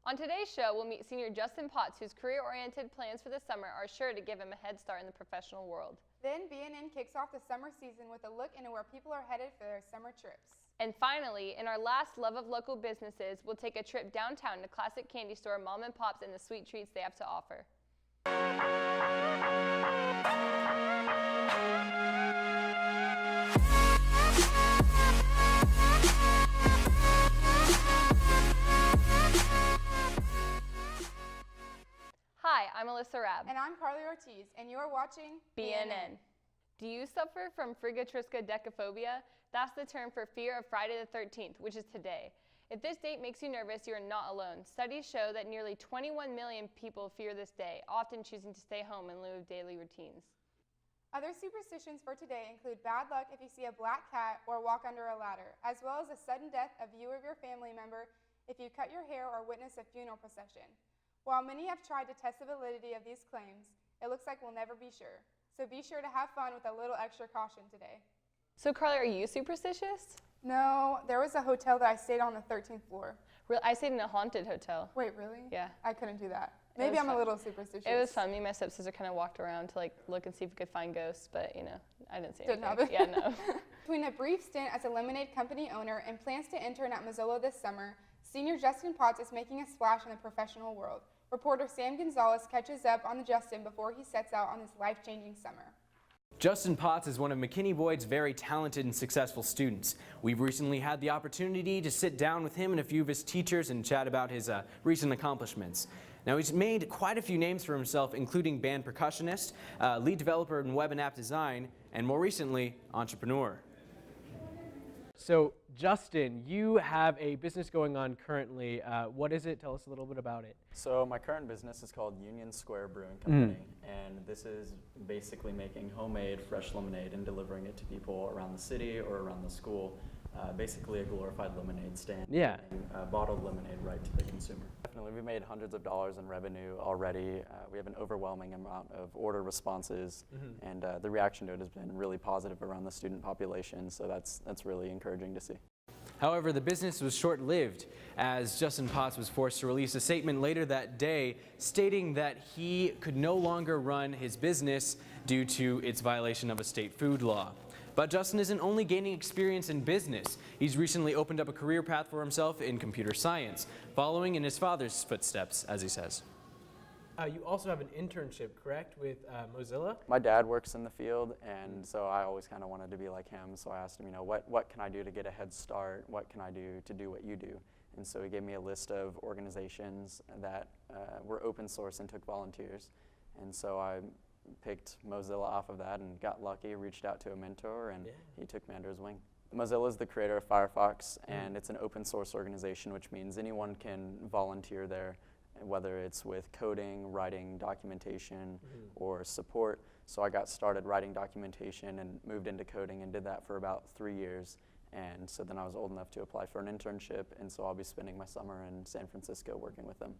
On today's show, we'll meet senior Justin Potts, whose career-oriented plans for the summer are sure to give him a head start in the professional world. Then BNN kicks off the summer season with a look into where people are headed for their summer trips. And finally, in our last Love of Local Businesses, we'll take a trip downtown to classic candy store Mom and Pop's and the sweet treats they have to offer. Hi, I'm Alyssa Rabb. And I'm Carly Ortiz, and you're watching BNN. Do you suffer from Adeccophobia? That's the term for fear of Friday the 13th, which is today. If this date makes you nervous, you are not alone. Studies show that nearly 21 million people fear this day, often choosing to stay home in lieu of daily routines. Other superstitions for today include bad luck if you see a black cat or walk under a ladder, as well as the sudden death of you or your family member if you cut your hair or witness a funeral procession. While many have tried to test the validity of these claims, it looks like we'll never be sure. So be sure to have fun with a little extra caution today. So Carly, are you superstitious? No, there was a hotel that I stayed on the 13th floor. I stayed in a haunted hotel. Wait, really? Yeah. I couldn't do that. Maybe I'm a little superstitious. It was fun. Me and my stepsister kind of walked around to look and see if we could find ghosts, but I didn't see anything. Didn't happen. Yeah, no. Between a brief stint as a lemonade company owner and plans to intern at Mozilla this summer, senior Justin Potts is making a splash in the professional world. Reporter Sam Gonzales catches up on the Justin before he sets out on this life-changing summer. Justin Potts is one of McKinney Boyd's very talented and successful students. We've recently had the opportunity to sit down with him and a few of his teachers and chat about his recent accomplishments. Now, he's made quite a few names for himself, including band percussionist, lead developer in web and app design, and more recently, entrepreneur. So, Justin, you have a business going on currently. What is it? Tell us a little bit about it. So my current business is called Union Square Brewing Company, and this is basically making homemade fresh lemonade and delivering it to people around the city or around the school. Basically a glorified lemonade stand. Yeah. Bottled lemonade right to the consumer. Definitely, we've made hundreds of dollars in revenue already. We have an overwhelming amount of order responses, and the reaction to it has been really positive around the student population, so that's really encouraging to see. However, the business was short-lived, as Justin Potts was forced to release a statement later that day stating that he could no longer run his business due to its violation of a state food law. But Justin isn't only gaining experience in business. He's recently opened up a career path for himself in computer science, following in his father's footsteps, as he says. You also have an internship, correct, with Mozilla? My dad works in the field, and so I always kind of wanted to be like him. So I asked him, what can I do to get a head start? What can I do to do what you do? And so he gave me a list of organizations that were open source and took volunteers. And so I picked Mozilla off of that and got lucky, reached out to a mentor, and he took me under his wing. Mozilla is the creator of Firefox, and it's an open source organization, which means anyone can volunteer there, whether it's with coding, writing documentation, or support. So I got started writing documentation and moved into coding and did that for about 3 years. And so then I was old enough to apply for an internship, and so I'll be spending my summer in San Francisco working with them.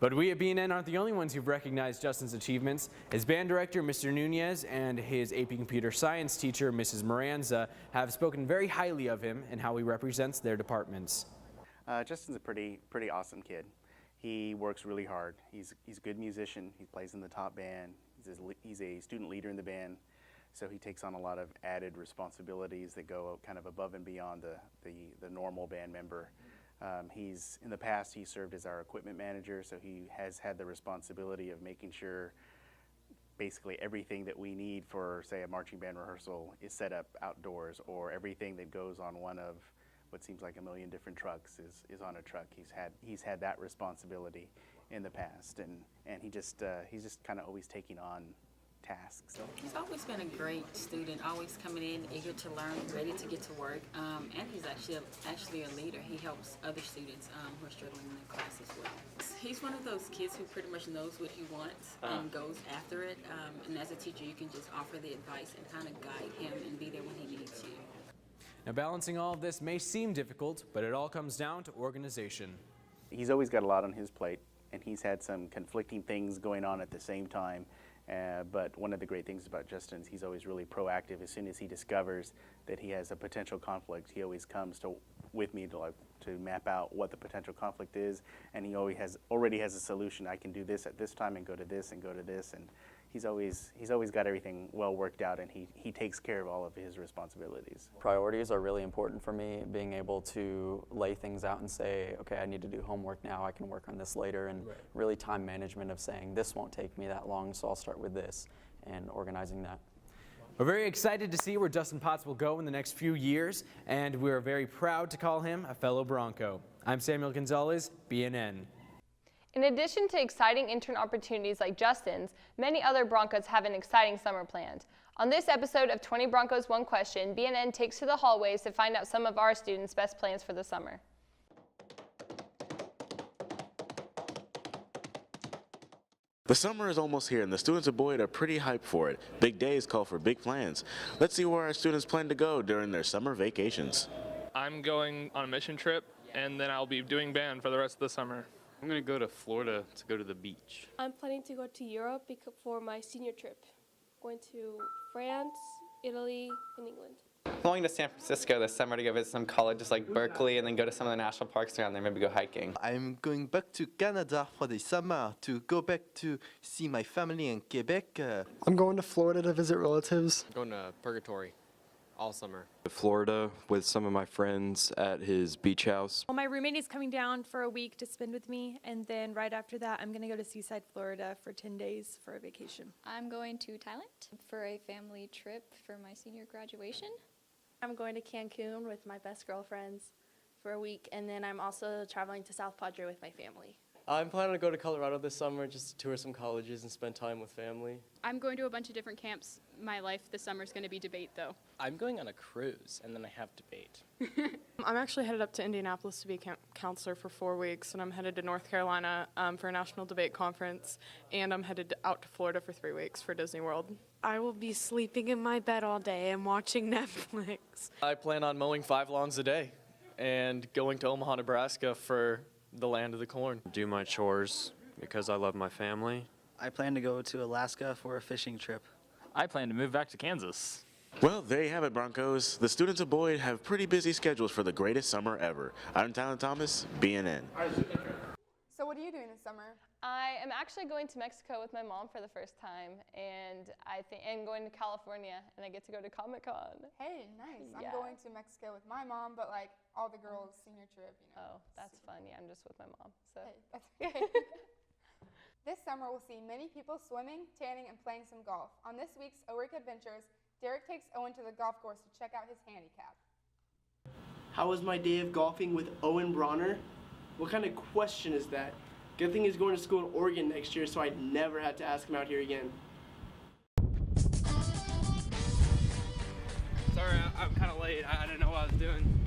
But we at BNN aren't the only ones who've recognized Justin's achievements. His band director, Mr. Nunez, and his AP Computer Science teacher, Mrs. Moranza, have spoken very highly of him and how he represents their departments. Justin's a pretty awesome kid. He works really hard. He's a good musician. He plays in the top band. He's a student leader in the band, so he takes on a lot of added responsibilities that go kind of above and beyond the normal band member. In the past, he served as our equipment manager, so he has had the responsibility of making sure basically everything that we need for, say, a marching band rehearsal is set up outdoors, or everything that goes on one of what seems like a million different trucks is on a truck. He's had that responsibility in the past, and he's just kind of always taking on tasks. He's always been a great student, always coming in eager to learn, ready to get to work, and he's actually a leader. He helps other students who are struggling in their class as well. He's one of those kids who pretty much knows what he wants and goes after it, and as a teacher you can just offer the advice and kind of guide him and be there when he needs you. Now, balancing all of this may seem difficult, but it all comes down to organization. He's always got a lot on his plate, and he's had some conflicting things going on at the same time. But one of the great things about Justin is he's always really proactive. As soon as he discovers that he has a potential conflict, he always comes with me to to map out what the potential conflict is, and he already has a solution. I can do this at this time and go to this and go to this, and he's always got everything well worked out, and he takes care of all of his responsibilities. Priorities are really important for me, being able to lay things out and say, okay, I need to do homework now, I can work on this later, and really time management of saying this won't take me that long, so I'll start with this, and organizing that. We're very excited to see where Justin Potts will go in the next few years, and we're very proud to call him a fellow Bronco. I'm Samuel Gonzales, BNN. In addition to exciting intern opportunities like Justin's, many other Broncos have an exciting summer planned. On this episode of 20 Broncos, One Question, BNN takes to the hallways to find out some of our students' best plans for the summer. The summer is almost here, and the students of Boyd are pretty hyped for it. Big days call for big plans. Let's see where our students plan to go during their summer vacations. I'm going on a mission trip, and then I'll be doing band for the rest of the summer. I'm going to go to Florida to go to the beach. I'm planning to go to Europe for my senior trip. Going to France, Italy, and England. I'm going to San Francisco this summer to go visit some colleges like Berkeley and then go to some of the national parks around there, maybe go hiking. I'm going back to Canada for the summer to go back to see my family in Quebec. I'm going to Florida to visit relatives. I'm going to Purgatory all summer. Florida with some of my friends at his beach house. Well, my roommate is coming down for a week to spend with me, and then right after that I'm going to go to Seaside, Florida for 10 days for a vacation. I'm going to Thailand for a family trip for my senior graduation. I'm going to Cancun with my best girlfriends for a week, and then I'm also traveling to South Padre with my family. I'm planning to go to Colorado this summer just to tour some colleges and spend time with family. I'm going to a bunch of different camps. My life this summer is going to be debate, though. I'm going on a cruise, and then I have debate. I'm actually headed up to Indianapolis to be a counselor for 4 weeks, and I'm headed to North Carolina for a national debate conference, and I'm headed out to Florida for 3 weeks for Disney World. I will be sleeping in my bed all day and watching Netflix. I plan on mowing 5 lawns a day and going to Omaha, Nebraska for the land of the corn. Do my chores because I love my family. I plan to go to Alaska for a fishing trip. I plan to move back to Kansas. Well, there you have it, Broncos. The students of Boyd have pretty busy schedules for the greatest summer ever. I'm Tyler Thomas, BNN. So what are you doing this summer? I am actually going to Mexico with my mom for the first time, and going to California, and I get to go to Comic-Con. Hey, nice. Yeah. I'm going to Mexico with my mom, but like all the girls' senior trip, you know. Oh, that's fun. Yeah, I'm just with my mom. So. Hey, that's okay. This summer we'll see many people swimming, tanning, and playing some golf. On this week's Owick Adventures, Derek takes Owen to the golf course to check out his handicap. How was my day of golfing with Owen Bronner? What kind of question is that? Good thing he's going to school in Oregon next year, so I never had to ask him out here again. Sorry, I'm kind of late. I didn't know what I was doing.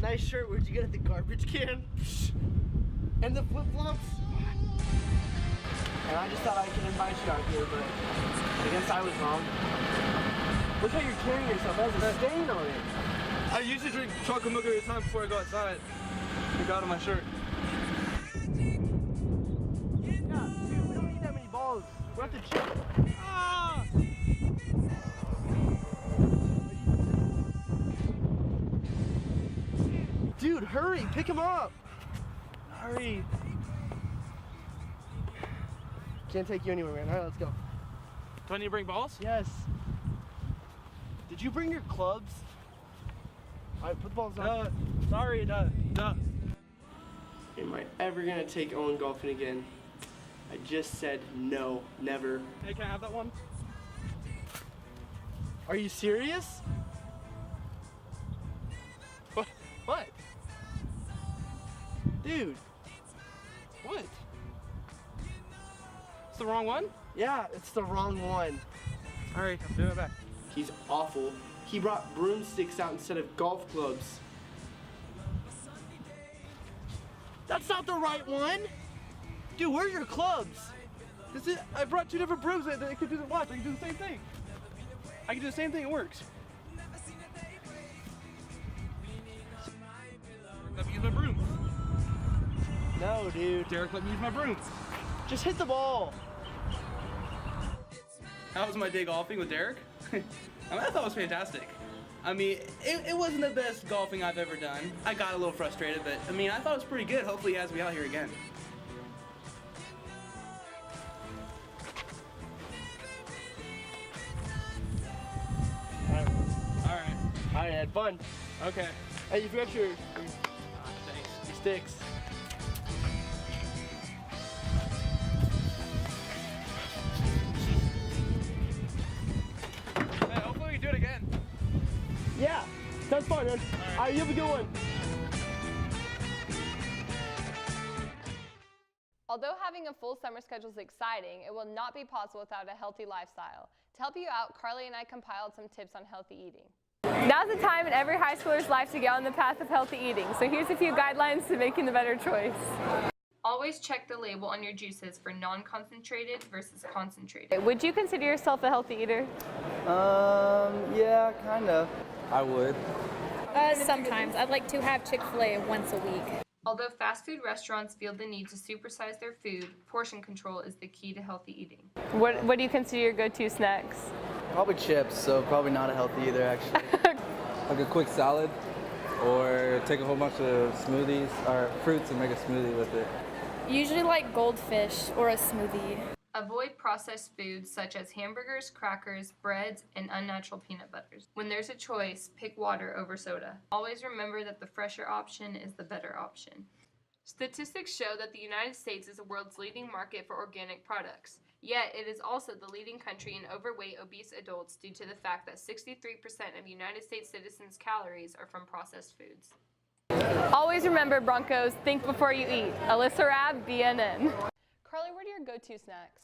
Nice shirt. Where'd you get it? The garbage can? And the flip-flops? And I just thought I could invite you out here, but I guess I was wrong. Look how you're carrying yourself. That has a stain on it. I usually drink chocolate milk every time before I go outside. It got on my shirt. Yeah, dude, we don't need that many balls. We're at the gym. Ah! Dude, hurry, pick him up. Hurry. Can't take you anywhere, man. All right, let's go. Do I need to bring balls? Yes. Did you bring your clubs? All right, put the balls on. Sorry, duh. Am I ever gonna take Owen golfing again? I just said no, never. Hey, can I have that one? Are you serious? What? Dude. What? It's the wrong one? Yeah, it's the wrong one. All right, I'm doing it back. He's awful. He brought broomsticks out instead of golf clubs. That's not the right one! Dude, where are your clubs? I brought 2 different brooms that could do the watch. I can do the same thing. I can do the same thing, it works. Let me use my broom. No, dude. Derek, let me use my broom. Just hit the ball. How was my day golfing with Derek? I thought it was fantastic. I mean, it wasn't the best golfing I've ever done. I got a little frustrated, but I mean, I thought it was pretty good. Hopefully he has me out here again. All right, had fun. Okay. Hey, you forgot your sticks. Hey, hopefully we can do it again. Yeah, that's fun, man. All right, you have a good one. Although having a full summer schedule is exciting, it will not be possible without a healthy lifestyle. To help you out, Carly and I compiled some tips on healthy eating. Now's the time in every high schooler's life to get on the path of healthy eating, so here's a few guidelines to making the better choice. Always check the label on your juices for non-concentrated versus concentrated. Would you consider yourself a healthy eater? Yeah, kind of. I would. Sometimes. I'd like to have Chick-fil-A once a week. Although fast food restaurants feel the need to supersize their food, portion control is the key to healthy eating. What do you consider your go-to snacks? Probably chips, so probably not a healthy either, actually. Like a quick salad, or take a whole bunch of smoothies or fruits and make a smoothie with it. Usually like goldfish or a smoothie. Avoid processed foods such as hamburgers, crackers, breads, and unnatural peanut butters. When there's a choice, pick water over soda. Always remember that the fresher option is the better option. Statistics show that the United States is the world's leading market for organic products. Yet, it is also the leading country in overweight, obese adults due to the fact that 63% of United States citizens' calories are from processed foods. Always remember, Broncos, think before you eat. Alyssa Rabb, BNN. Carly, what are your go-to snacks?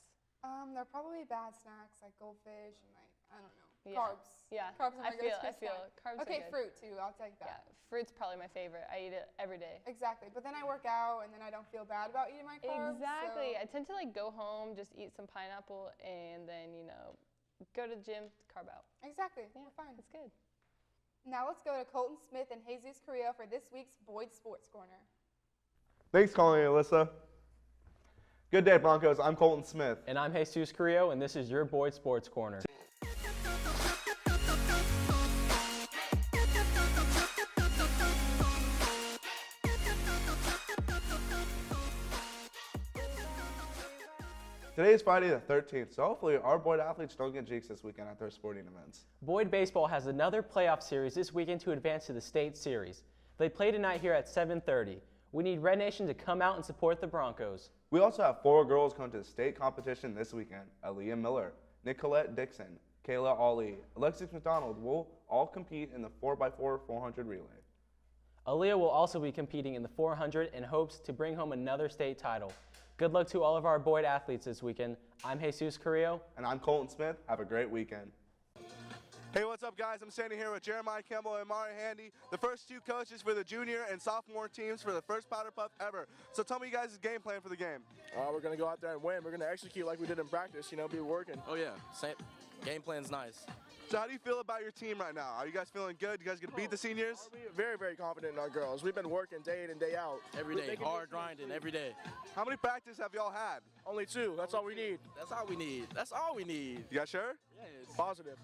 They're probably bad snacks like goldfish and like, I don't know, Yeah. carbs. Yeah, Carbs are my I feel snack. carbs Okay, are good. fruit too, I'll take that. Yeah, fruit's probably my favorite. I eat it every day. Exactly, but then I work out and then I don't feel bad about eating my carbs. Exactly. So. I tend to like go home, just eat some pineapple, and then, you know, go to the gym, carb out. Exactly, Yeah, we're fine. It's good. Now let's go to Colton Smith and Jesus Carrillo for this week's Boyd Sports Corner. Thanks, calling Alyssa. Good day, Broncos. I'm Colton Smith. And I'm Jesus Carrillo, and this is your Boyd Sports Corner. Today is Friday the 13th, so hopefully our Boyd athletes don't get jinxed this weekend at their sporting events. Boyd Baseball has another playoff series this weekend to advance to the state series. They play tonight here at 7:30. We need Red Nation to come out and support the Broncos. We also have 4 girls going to the state competition this weekend. Aaliyah Miller, Nicolette Dixon, Kayla Ali, Alexis McDonald will all compete in the 4x4 400 relay. Aaliyah will also be competing in the 400 and hopes to bring home another state title. Good luck to all of our Boyd athletes this weekend. I'm Jesus Carrillo. And I'm Colton Smith. Have a great weekend. Hey, what's up, guys? I'm standing here with Jeremiah Campbell and Mari Handy, the first 2 coaches for the junior and sophomore teams for the first Powder Puff ever. So tell me you guys' game plan for the game. We're going to go out there and win. We're going to execute like we did in practice, you know, be working. Oh, yeah. Same. Game plan's nice. So how do you feel about your team right now? Are you guys feeling good? You guys going to beat the seniors? We're very, very confident in our girls. We've been working day in and day out. Every day. Hard grinding every day. How many practices have y'all had? Only 2. That's all we need. That's all we need. That's all we need. You guys sure? Yes. Positive.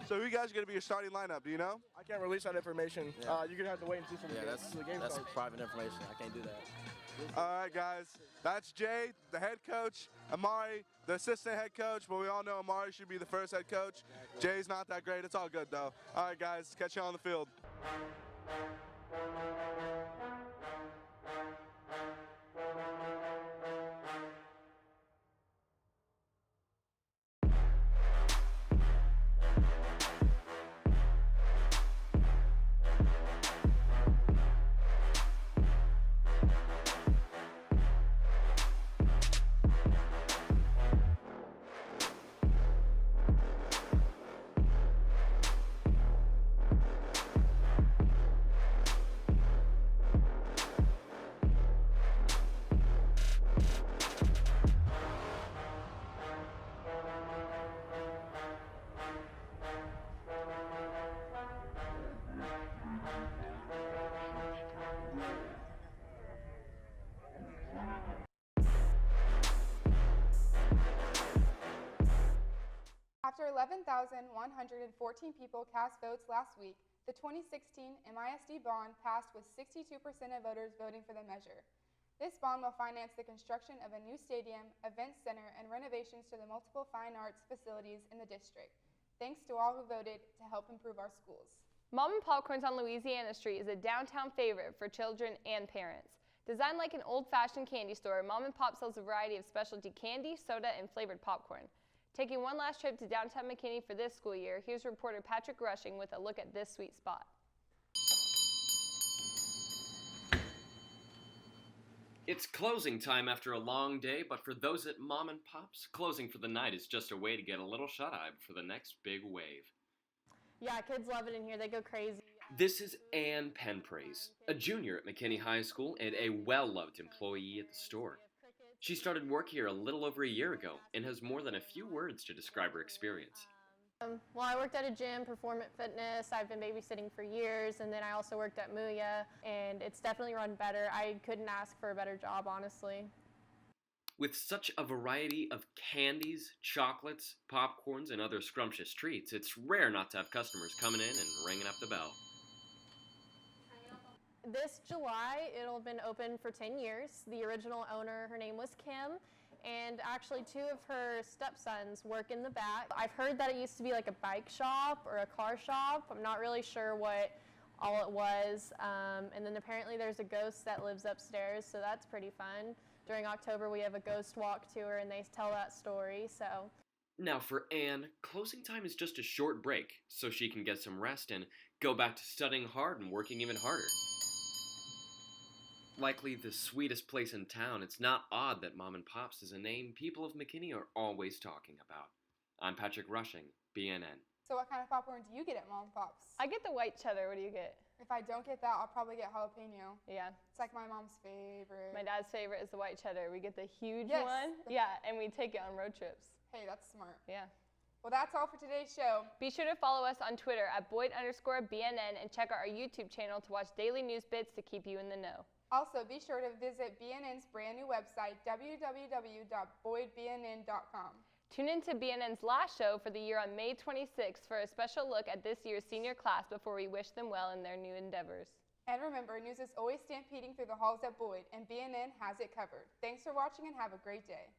So who you guys are going to be your starting lineup? Do you know? I can't release that information. Yeah. You're going to have to wait and see some the game that's starts. private information. I can't do that. All right, guys. That's Jay, the head coach. Amari, the assistant head coach. But we all know Amari should be the first head coach. Jay's not that great. It's all good, though. All right, guys. Catch you on the field. After 11,114 people cast votes last week, The 2016 MISD bond passed with 62% of voters voting for the measure. This bond will finance the construction of a new stadium, event center, and renovations to the multiple fine arts facilities in the district. Thanks to all who voted to help improve our schools. Mom and Popcorns on Louisiana Street is a downtown favorite for children and parents. Designed like an old-fashioned candy store, Mom and Pop sells a variety of specialty candy, soda, and flavored popcorn. Taking one last trip to downtown McKinney for this school year, here's reporter Patrick Rushing with a look at this sweet spot. It's closing time after a long day, but for those at Mom and Pop's, closing for the night is just a way to get a little shut-eye for the next big wave. Yeah, kids love it in here. They go crazy. This is Ann Penpraise, a junior at McKinney High School and a well-loved employee at the store. She started work here a little over a year ago and has more than a few words to describe her experience. Well, I worked at a gym, Performant Fitness. I've been babysitting for years, and then I also worked at Muya, and it's definitely run better. I couldn't ask for a better job, honestly. With such a variety of candies, chocolates, popcorns, and other scrumptious treats, it's rare not to have customers coming in and ringing up the bell. This July, it'll have been open for 10 years. The original owner, her name was Kim, and actually 2 of her stepsons work in the back. I've heard that it used to be like a bike shop or a car shop. I'm not really sure what all it was. And then apparently there's a ghost that lives upstairs, so that's pretty fun. During October, we have a ghost walk tour, and they tell that story, so. Now for Anne, closing time is just a short break, so she can get some rest and go back to studying hard and working even harder. Likely the sweetest place in town, it's not odd that Mom and Pop's is a name people of McKinney are always talking about. I'm Patrick Rushing, BNN. So what kind of popcorn do you get at Mom and Pop's? I get the white cheddar. What do you get? If I don't get that, I'll probably get jalapeno. Yeah. It's like my mom's favorite. My dad's favorite is the white cheddar. We get the huge Yes. one. Yeah, and we take it on road trips. Hey, that's smart. Yeah. Well, that's all for today's show. Be sure to follow us on Twitter at Boyd_BNN and check out our YouTube channel to watch daily news bits to keep you in the know. Also, be sure to visit BNN's brand new website, www.boydbnn.com. Tune in to BNN's last show for the year on May 26th for a special look at this year's senior class before we wish them well in their new endeavors. And remember, news is always stampeding through the halls at Boyd, and BNN has it covered. Thanks for watching and have a great day.